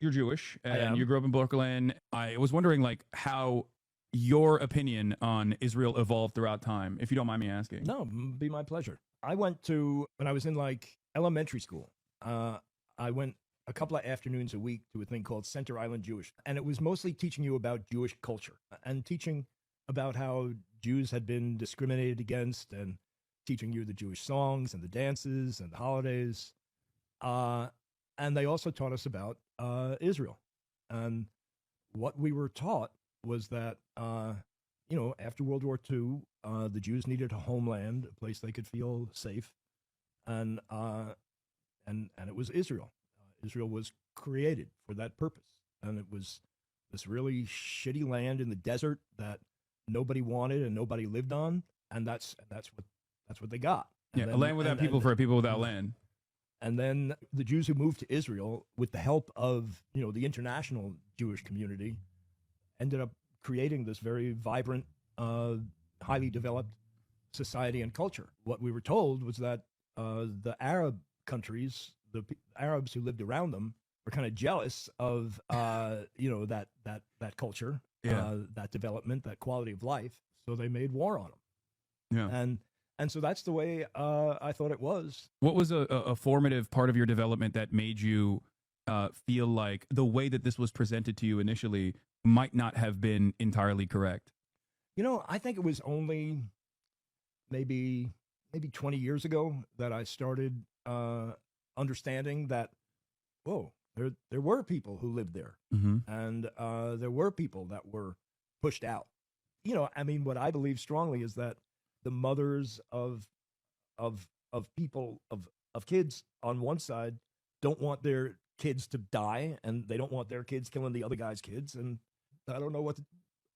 you're Jewish I and am. you grew up in Brooklyn. I was wondering, like, how your opinion on Israel evolved throughout time, if you don't mind me asking. No, be my pleasure. I went to, when I was in like elementary school, I went a couple of afternoons a week to a thing called Center Island Jewish. And it was mostly teaching you about Jewish culture and teaching about how Jews had been discriminated against and teaching you the Jewish songs and the dances and the holidays. And they also taught us about Israel. And what we were taught was that, after World War II, the Jews needed a homeland, a place they could feel safe, and it was Israel. Israel was created for that purpose, and it was this really shitty land in the desert that nobody wanted and nobody lived on, and that's what they got. And Yeah, a land without people for a people without land. And then the Jews who moved to Israel, with the help of the international Jewish community, ended up creating this very vibrant, highly developed society and culture. What we were told was that the Arab countries, the Arabs who lived around them, were kind of jealous of that culture, that development, that quality of life. So they made war on them. Yeah. And so that's the way I thought it was. What was a formative part of your development that made you feel like the way that this was presented to you initially might not have been entirely correct? I think it was only maybe 20 years ago that I started understanding that, whoa, there were people who lived there, and there were people that were pushed out. What I believe strongly is that the mothers of people, of kids on one side don't want their kids to die, and they don't want their kids killing the other guy's kids, and I don't know what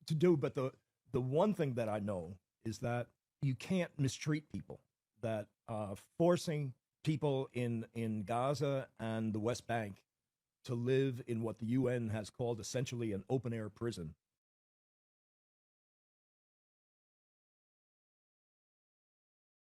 to do. But the one thing that I know is that you can't mistreat people, that forcing people in Gaza and the West Bank to live in what the UN has called essentially an open-air prison